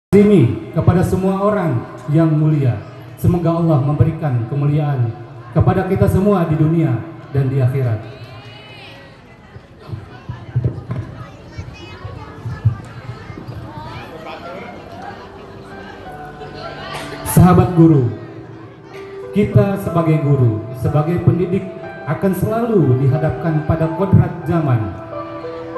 Ini kepada semua orang yang mulia. Semoga Allah memberikan kemuliaan kepada kita semua di dunia dan di akhirat. Sahabat guru, kita sebagai guru, sebagai pendidik akan selalu dihadapkan pada kodrat zaman.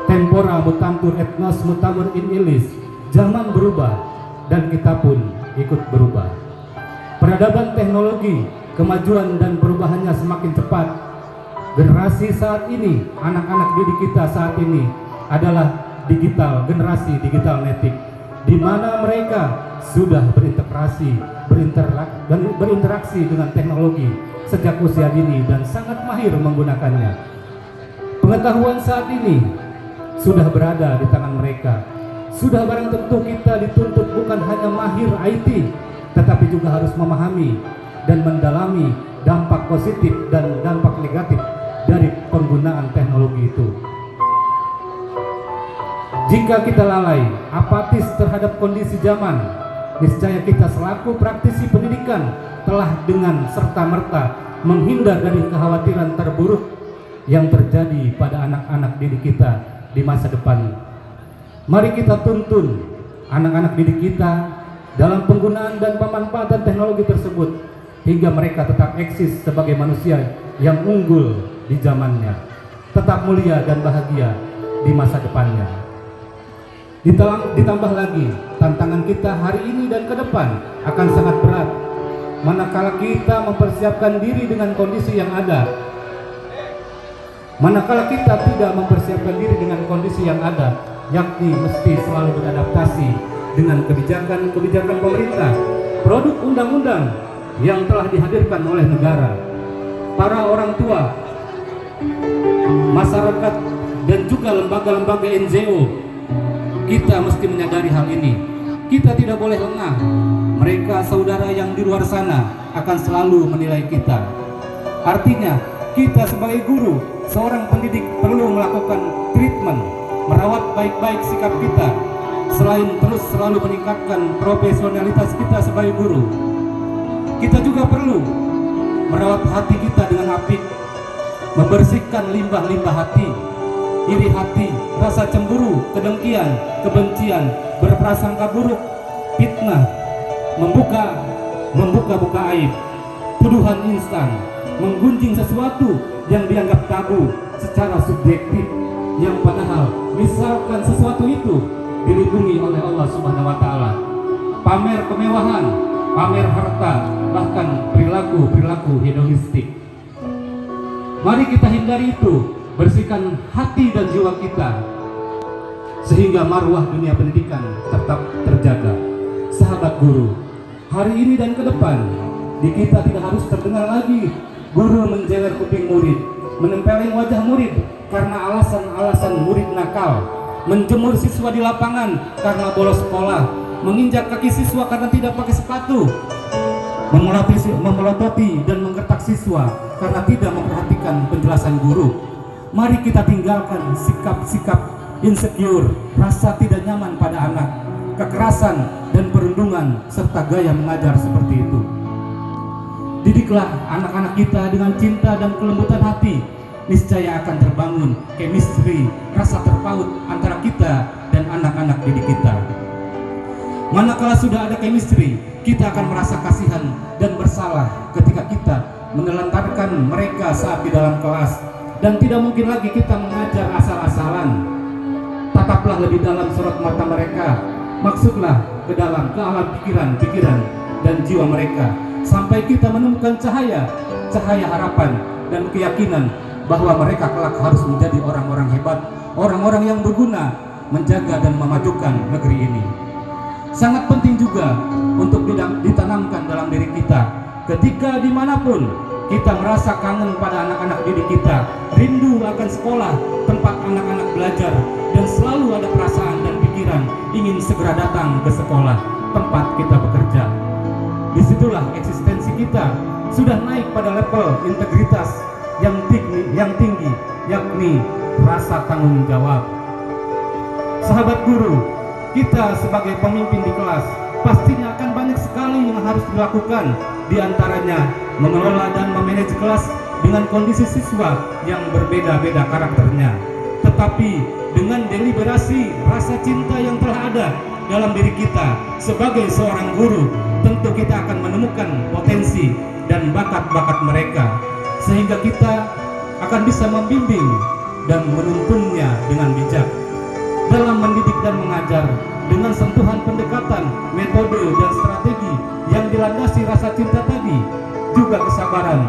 Tempora mutantur etnos mutamur in illis. Zaman berubah dan kita pun ikut berubah. Peradaban teknologi, kemajuan dan perubahannya semakin cepat. Generasi saat ini, anak-anak didik kita saat ini adalah digital, generasi digital native, di mana mereka sudah berinteraksi dengan teknologi sejak usia dini dan sangat mahir menggunakannya. Pengetahuan saat ini sudah berada di tangan mereka. Sudah barang tentu kita dituntut bukan hanya mahir IT, tetapi juga harus memahami dan mendalami dampak positif dan dampak negatif dari penggunaan teknologi itu. Jika kita lalai, apatis terhadap kondisi zaman, niscaya kita selaku praktisi pendidikan telah dengan serta-merta menghindar dari kekhawatiran terburuk yang terjadi pada anak-anak didik kita di masa depan. Mari kita tuntun anak-anak didik kita dalam penggunaan dan pemanfaatan teknologi tersebut hingga mereka tetap eksis sebagai manusia yang unggul di zamannya, tetap mulia dan bahagia di masa depannya. Ditambah lagi, tantangan kita hari ini dan ke depan akan sangat berat manakala kita mempersiapkan diri dengan kondisi yang ada. Manakala kita tidak mempersiapkan diri dengan kondisi yang ada, yakni mesti selalu beradaptasi dengan kebijakan-kebijakan pemerintah, produk undang-undang yang telah dihadirkan oleh negara, para orang tua, masyarakat, dan juga lembaga-lembaga NGO. Kita mesti menyadari hal ini. Kita tidak boleh lengah. Mereka saudara yang di luar sana akan selalu menilai kita. Artinya, kita sebagai guru, seorang pendidik perlu melakukan treatment, merawat baik-baik sikap kita, selain terus selalu meningkatkan profesionalitas kita sebagai guru. Kita juga perlu merawat hati kita dengan apik, membersihkan limbah-limbah hati, iri hati, rasa cemburu, kedengkian, kebencian, berprasangka buruk, fitnah, membuka aib, tuduhan instan, menggunjing sesuatu yang dianggap tabu secara subjektif, yang padahal misalkan sesuatu itu dilindungi oleh Allah Subhanahu wa Ta'ala. Pamer kemewahan, pamer harta, bahkan perilaku hedonistik. Mari kita hindari itu, bersihkan hati dan jiwa kita sehingga marwah dunia pendidikan tetap terjaga. Sahabat guru, hari ini dan ke depan di kita tidak harus terdengar lagi guru menjewer kuping murid, menempelin wajah murid karena alasan murid nakal, menjemur siswa di lapangan karena bolos sekolah, menginjak kaki siswa karena tidak pakai sepatu, memelototi dan menggertak siswa karena tidak memperhatikan penjelasan guru. Mari kita tinggalkan sikap-sikap insecure, rasa tidak nyaman pada anak, kekerasan dan perundungan serta gaya mengajar seperti itu. Didiklah anak-anak kita dengan cinta dan kelembutan hati, niscaya akan terbangun chemistry, rasa terpaut antara kita dan anak-anak didik kita. Manakala sudah ada chemistry, kita akan merasa kasihan dan bersalah ketika kita menelantarkan mereka saat di dalam kelas, dan tidak mungkin lagi kita mengajar asal-asalan. Tataplah lebih dalam sorot mata mereka, maksudlah ke dalam, ke alam pikiran dan jiwa mereka, sampai kita menemukan cahaya harapan dan keyakinan bahwa mereka kelak harus menjadi orang-orang hebat, orang-orang yang berguna, menjaga dan memajukan negeri ini. Sangat penting juga untuk ditanamkan dalam diri kita, ketika dimanapun kita merasa kangen pada anak-anak didik kita, rindu akan sekolah, tempat anak-anak belajar, dan selalu ada perasaan dan pikiran ingin segera datang ke sekolah, tempat kita bekerja. Disitulah eksistensi kita sudah naik pada level integritas yang tinggi, yakni rasa tanggung jawab. Sahabat guru, kita sebagai pemimpin di kelas pastinya akan banyak sekali yang harus dilakukan, diantaranya mengelola dan memanage kelas dengan kondisi siswa yang berbeda-beda karakternya. Tetapi dengan deliberasi rasa cinta yang telah ada dalam diri kita sebagai seorang guru, tentu kita akan menemukan potensi dan bakat-bakat mereka, sehingga kita akan bisa membimbing dan menuntunnya dengan bijak. Dalam mendidik dan mengajar dengan sentuhan pendekatan, metode dan strategi yang dilandasi rasa cinta tadi, juga kesabaran,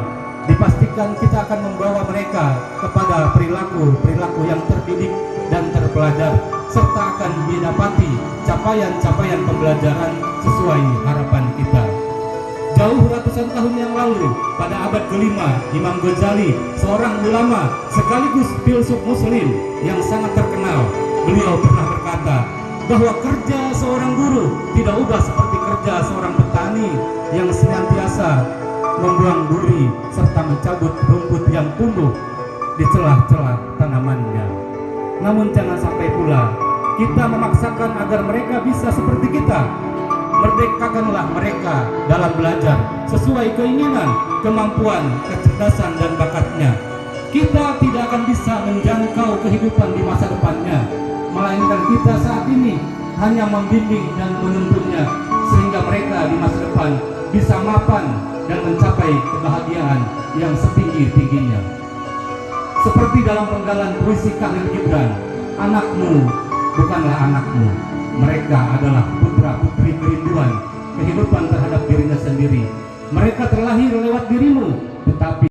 dipastikan kita akan membawa mereka kepada perilaku-perilaku yang terdidik dan terpelajar, serta akan didapati capaian-capaian pembelajaran sesuai harapan kita. Jauh ratusan tahun yang lalu, pada abad kelima, Imam Ghazali, seorang ulama sekaligus filsuf muslim yang sangat terkenal, beliau pernah berkata bahwa kerja seorang guru tidak ubah seperti kerja seorang petani yang senantiasa membuang duri serta mencabut rumput yang tumbuh di celah-celah tanamannya. Namun jangan sampai pula kita memaksakan agar mereka bisa seperti kita. Merdekakanlah mereka dalam belajar sesuai keinginan, kemampuan, kecerdasan dan bakatnya. Kita tidak akan bisa menjangkau kehidupan di masa depannya, melainkan kita saat ini hanya membimbing dan menuntunnya, sehingga mereka di masa depan bisa mapan dan mencapai kebahagiaan yang setinggi-tingginya. Seperti dalam penggalan puisi Khalil Gibran, anakmu bukanlah anakmu, mereka adalah putra-putri kerinduan kehidupan terhadap dirinya sendiri. Mereka terlahir lewat dirimu, tetapi